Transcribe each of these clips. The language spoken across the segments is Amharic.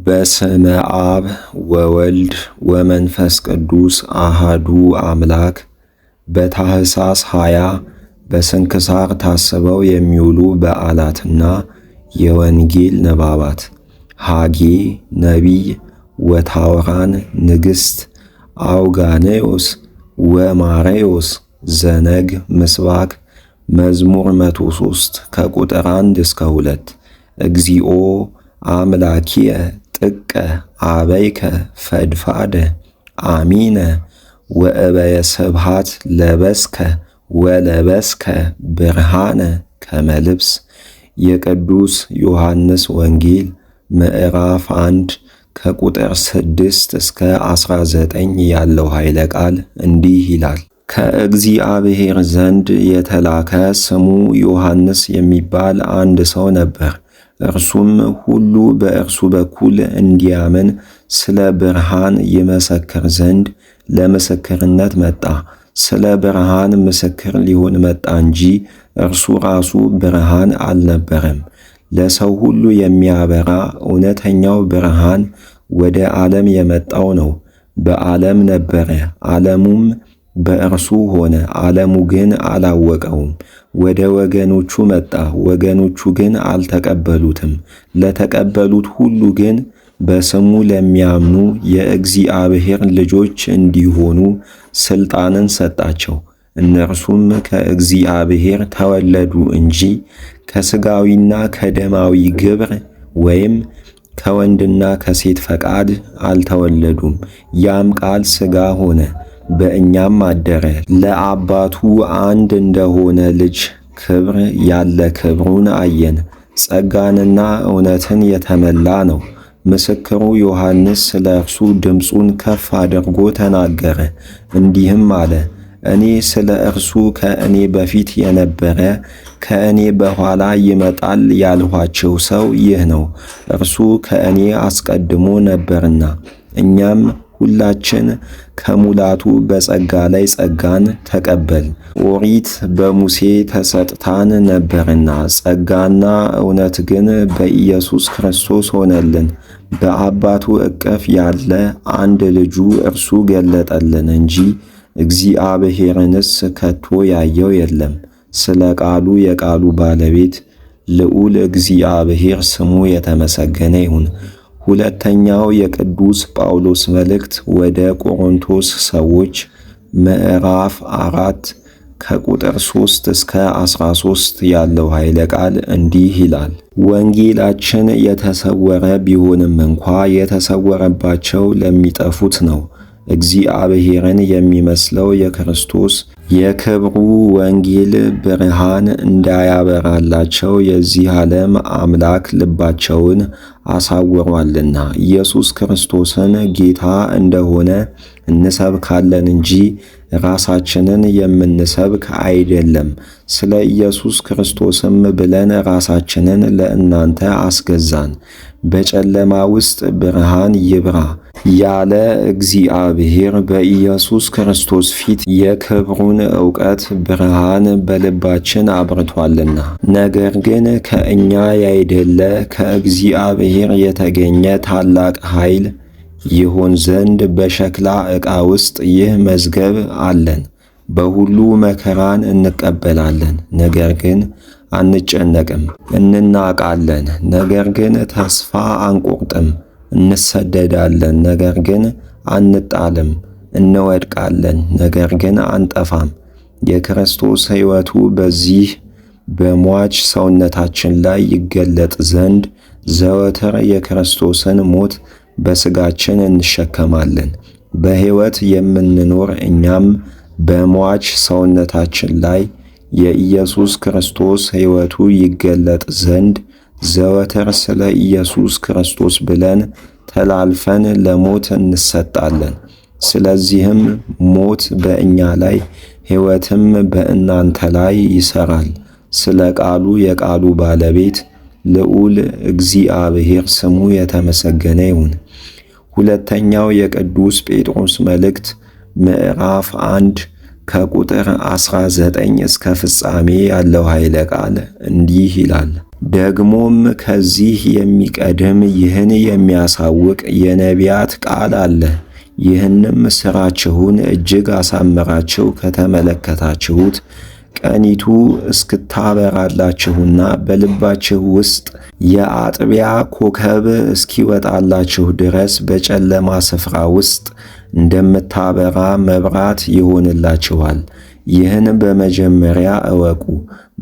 በስመ አብ ወወልድ ወመንፈስ ቅዱስ አሃዱ አምላክ። በታኅሳስ 20 በስንክሳር ታስበው የሚውሉ በዓላትና የወንጌል ንባባት ሐጌ ነቢይ ወታውራን ንግሥት አውጋኔዎስ ወማሬዎስ ዘነግ ምስባክ መዝሙር 103 ከቁጥር 1 እስከ 2 እግዚኦ አምላኪየ ጥቀ አበይከ ፈድፋደ አሚነ ወእበየ ስብሃት ለበስከ ወለበስከ ብርሃነ ከመልብስ። የቅዱስ ዮሐንስ ወንጌል ምዕራፍ 1 ከቁጥር 6 እስከ 19 ያለው ኃይለ ቃል እንዲህ ይላል። ከእግዚአብሔር ዘንድ የተላከ ስሙ ዮሐንስ የሚባል አንድ ሰው ነበር። እርሱም ሁሉ በእርሱ በኩል እንዲያምን ስለ ብርሃን ይመሰክር ዘንድ ለምስክርነት መጣ። ስለ ብርሃን ምስክር ሊሆን መጣ እንጂ እርሱ ራሱ ብርሃን አልነበረም። ለሰው ሁሉ የሚያበራ እውነተኛው ብርሃን ወደ ዓለም የመጣው ነው። በዓለም ነበረ፣ ዓለሙም በእርሱ ሆነ፣ ዓለሙ ግን አላወቀውም። ወደ ወገኖቹ መጣ፣ ወገኖቹ ግን አልተቀበሉትም። ለተቀበሉት ሁሉ ግን በስሙ ለሚያምኑ የእግዚአብሔር ልጆች እንዲሆኑ ሥልጣንን ሰጣቸው። እነርሱም ከእግዚአብሔር ተወለዱ እንጂ ከሥጋዊና ከደማዊ ግብር ወይም ከወንድና ከሴት ፈቃድ አልተወለዱም። ያም ቃል ሥጋ ሆነ በእኛም አደረ። ለአባቱ አንድ እንደሆነ ልጅ ክብር ያለ ክብሩን አየን። ጸጋንና እውነትን የተመላ ነው። ምስክሩ ዮሐንስ ስለ እርሱ ድምፁን ከፍ አድርጎ ተናገረ፣ እንዲህም አለ። እኔ ስለ እርሱ ከእኔ በፊት የነበረ ከእኔ በኋላ ይመጣል ያልኋቸው ሰው ይህ ነው። እርሱ ከእኔ አስቀድሞ ነበርና እኛም ሁላችን ከሙላቱ በጸጋ ላይ ጸጋን ተቀበል። ኦሪት በሙሴ ተሰጥታን ነበርና ጸጋና እውነት ግን በኢየሱስ ክርስቶስ ሆነልን። በአባቱ እቅፍ ያለ አንድ ልጁ እርሱ ገለጠልን እንጂ እግዚአብሔርንስ ከቶ ያየው የለም። ስለ ቃሉ የቃሉ ባለቤት ልዑል እግዚአብሔር ስሙ የተመሰገነ ይሁን። ሁለተኛው የቅዱስ ጳውሎስ መልእክት ወደ ቆሮንቶስ ሰዎች ምዕራፍ 4 ከቁጥር 3 እስከ 13 ያለው ኃይለ ቃል እንዲህ ይላል። ወንጌላችን የተሰወረ ቢሆንም እንኳ የተሰወረባቸው ለሚጠፉት ነው። እግዚአብሔርን የሚመስለው የክርስቶስ የክብሩ ወንጌል ብርሃን እንዳያበራላቸው የዚህ ዓለም አምላክ ልባቸውን አሳውሯልና ኢየሱስ ክርስቶስን ጌታ እንደሆነ እንሰብካለን እንጂ ራሳችንን የምንሰብክ አይደለም። ስለ ኢየሱስ ክርስቶስም ብለን ራሳችንን ለእናንተ አስገዛን። በጨለማ ውስጥ ብርሃን ይብራ ያለ እግዚአብሔር በኢየሱስ ክርስቶስ ፊት የክብሩን ዕውቀት ብርሃን በልባችን አብርቷልና። ነገር ግን ከእኛ ያይደለ ከእግዚአብሔር የተገኘ ታላቅ ኃይል ይሆን ዘንድ በሸክላ ዕቃ ውስጥ ይህ መዝገብ አለን። በሁሉ መከራን እንቀበላለን፣ ነገር ግን አንጨነቅም። እንናቃለን፣ ነገር ግን ተስፋ አንቆርጥም። እንሰደዳለን፣ ነገር ግን አንጣልም። እንወድቃለን፣ ነገር ግን አንጠፋም። የክርስቶስ ሕይወቱ በዚህ በሟች ሰውነታችን ላይ ይገለጥ ዘንድ ዘወትር የክርስቶስን ሞት በሥጋችን እንሸከማለን። በሕይወት የምንኖር እኛም በሟች ሰውነታችን ላይ የኢየሱስ ክርስቶስ ሕይወቱ ይገለጥ ዘንድ ዘወትር ስለ ኢየሱስ ክርስቶስ ብለን ተላልፈን ለሞት እንሰጣለን። ስለዚህም ሞት በእኛ ላይ ሕይወትም በእናንተ ላይ ይሠራል። ስለ ቃሉ የቃሉ ባለቤት ልዑል እግዚአብሔር ስሙ የተመሰገነ ይሁን። ሁለተኛው የቅዱስ ጴጥሮስ መልእክት ምዕራፍ 1 ከቁጥር 19 እስከ ፍጻሜ ያለው ኃይለ ቃል እንዲህ ይላል። ደግሞም ከዚህ የሚቀድም ይህን የሚያሳውቅ የነቢያት ቃል አለ። ይህንም ሥራችሁን እጅግ አሳምራችሁ ከተመለከታችሁት ቀኒቱ እስክታበራላችሁና በልባችሁ ውስጥ የአጥቢያ ኮከብ እስኪወጣላችሁ ድረስ በጨለማ ስፍራ ውስጥ እንደምታበራ መብራት ይሆንላችኋል። ይህን በመጀመሪያ እወቁ።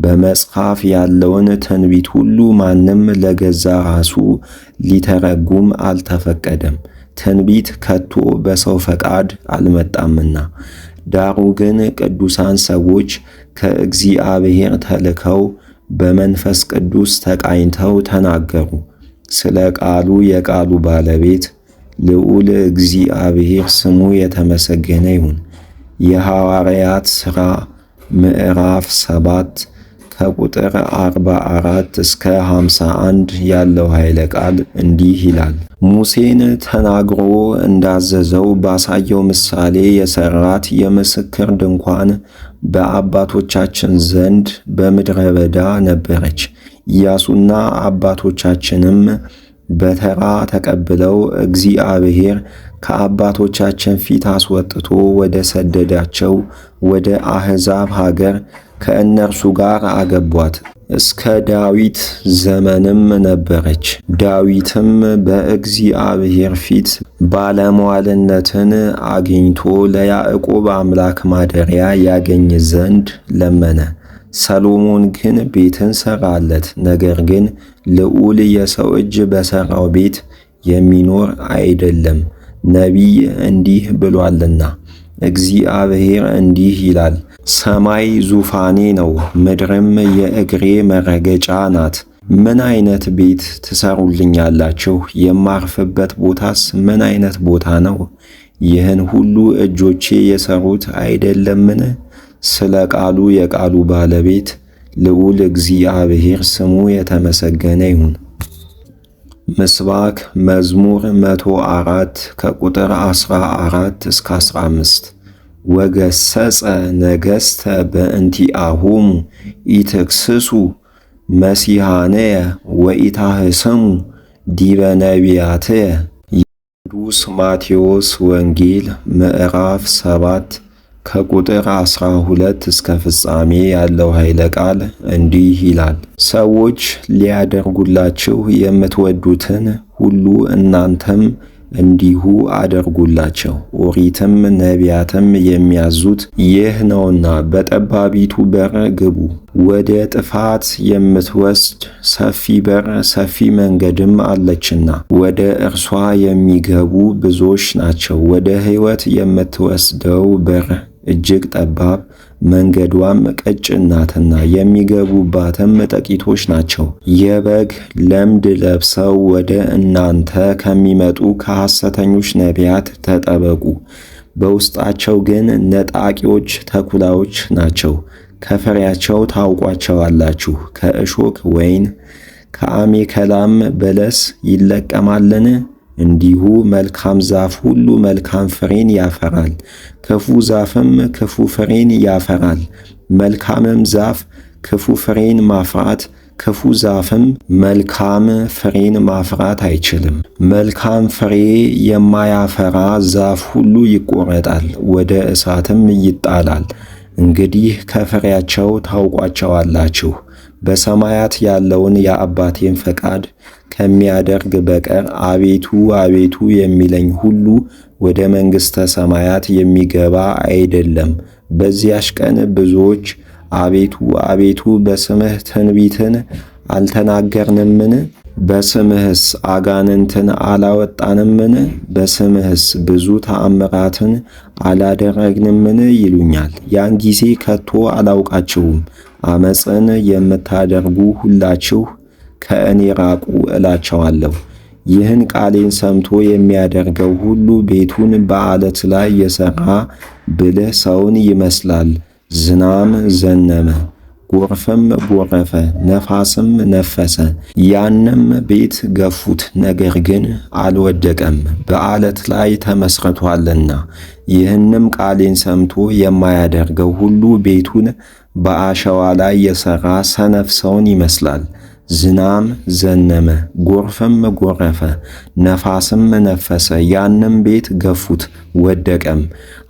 በመጽሐፍ ያለውን ትንቢት ሁሉ ማንም ለገዛ ራሱ ሊተረጉም አልተፈቀደም። ትንቢት ከቶ በሰው ፈቃድ አልመጣምና፣ ዳሩ ግን ቅዱሳን ሰዎች ከእግዚአብሔር ተልከው በመንፈስ ቅዱስ ተቃኝተው ተናገሩ። ስለ ቃሉ የቃሉ ባለቤት ልዑል እግዚአብሔር ስሙ የተመሰገነ ይሁን። የሐዋርያት ሥራ ምዕራፍ 7 ከቁጥር 44 እስከ 51 ያለው ኃይለ ቃል እንዲህ ይላል። ሙሴን ተናግሮ እንዳዘዘው ባሳየው ምሳሌ የሠራት የምስክር ድንኳን በአባቶቻችን ዘንድ በምድረ በዳ ነበረች። ኢያሱና አባቶቻችንም በተራ ተቀብለው እግዚአብሔር ከአባቶቻችን ፊት አስወጥቶ ወደ ሰደዳቸው ወደ አሕዛብ ሀገር ከእነርሱ ጋር አገቧት። እስከ ዳዊት ዘመንም ነበረች። ዳዊትም በእግዚአብሔር ፊት ባለሟልነትን አግኝቶ ለያዕቆብ አምላክ ማደሪያ ያገኝ ዘንድ ለመነ። ሰሎሞን ግን ቤትን ሠራለት። ነገር ግን ልዑል የሰው እጅ በሠራው ቤት የሚኖር አይደለም። ነቢይ እንዲህ ብሏልና፣ እግዚአብሔር እንዲህ ይላል፣ ሰማይ ዙፋኔ ነው፣ ምድርም የእግሬ መረገጫ ናት። ምን አይነት ቤት ትሰሩልኛላችሁ? የማርፍበት ቦታስ ምን አይነት ቦታ ነው? ይህን ሁሉ እጆቼ የሰሩት አይደለምን? ስለ ቃሉ የቃሉ ባለቤት ልዑል እግዚአብሔር ስሙ የተመሰገነ ይሁን። ምስባክ መዝሙር 104 ከቁጥር 14 እስከ 15 ወገሰጸ ነገሥተ በእንቲአሆሙ ኢትክስሱ መሲሐነየ ወኢታህስሙ ዲበ ነቢያትየ። የቅዱስ ማቴዎስ ወንጌል ምዕራፍ 7 ከቁጥር 12 እስከ ፍጻሜ ያለው ኃይለ ቃል እንዲህ ይላል። ሰዎች ሊያደርጉላችሁ የምትወዱትን ሁሉ እናንተም እንዲሁ አደርጉላቸው። ኦሪትም ነቢያትም የሚያዙት ይህ ነውና፣ በጠባቢቱ በር ግቡ። ወደ ጥፋት የምትወስድ ሰፊ በር ሰፊ መንገድም አለችና ወደ እርሷ የሚገቡ ብዙዎች ናቸው። ወደ ሕይወት የምትወስደው በር እጅግ ጠባብ መንገዷም ቀጭን ናትና የሚገቡባትም ጥቂቶች ናቸው። የበግ ለምድ ለብሰው ወደ እናንተ ከሚመጡ ከሐሰተኞች ነቢያት ተጠበቁ። በውስጣቸው ግን ነጣቂዎች ተኩላዎች ናቸው። ከፍሬያቸው ታውቋቸዋላችሁ። ከእሾክ ወይን ከአሜከላም በለስ ይለቀማልን? እንዲሁ መልካም ዛፍ ሁሉ መልካም ፍሬን ያፈራል፣ ክፉ ዛፍም ክፉ ፍሬን ያፈራል። መልካምም ዛፍ ክፉ ፍሬን ማፍራት፣ ክፉ ዛፍም መልካም ፍሬን ማፍራት አይችልም። መልካም ፍሬ የማያፈራ ዛፍ ሁሉ ይቆረጣል፣ ወደ እሳትም ይጣላል። እንግዲህ ከፍሬያቸው ታውቋቸዋላችሁ። በሰማያት ያለውን የአባቴን ፈቃድ ከሚያደርግ በቀር አቤቱ አቤቱ የሚለኝ ሁሉ ወደ መንግሥተ ሰማያት የሚገባ አይደለም። በዚያች ቀን ብዙዎች አቤቱ አቤቱ በስምህ ትንቢትን አልተናገርንምን? በስምህስ አጋንንትን አላወጣንምን? በስምህስ ብዙ ተአምራትን አላደረግንምን? ይሉኛል። ያን ጊዜ ከቶ አላውቃችሁም። ዓመፅን የምታደርጉ ሁላችሁ ከእኔ ራቁ እላቸዋለሁ። ይህን ቃሌን ሰምቶ የሚያደርገው ሁሉ ቤቱን በዓለት ላይ የሠራ ብልህ ሰውን ይመስላል። ዝናም ዘነመ፣ ጎርፍም ጎረፈ፣ ነፋስም ነፈሰ፣ ያንም ቤት ገፉት፣ ነገር ግን አልወደቀም፣ በዓለት ላይ ተመስርቶአልና። ይህንም ቃሌን ሰምቶ የማያደርገው ሁሉ ቤቱን በአሸዋ ላይ የሠራ ሰነፍ ሰውን ይመስላል። ዝናም ዘነመ፣ ጎርፍም ጎረፈ፣ ነፋስም ነፈሰ፣ ያንም ቤት ገፉት፣ ወደቀም፣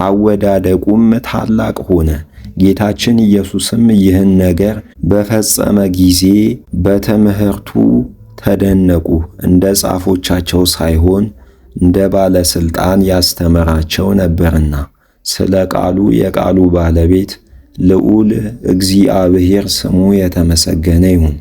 አወዳደቁም ታላቅ ሆነ። ጌታችን ኢየሱስም ይህን ነገር በፈጸመ ጊዜ በትምህርቱ ተደነቁ። እንደ ጻፎቻቸው ሳይሆን እንደ ባለሥልጣን ያስተምራቸው ነበርና። ስለ ቃሉ የቃሉ ባለቤት ልዑል እግዚአብሔር ስሙ የተመሰገነ ይሁን።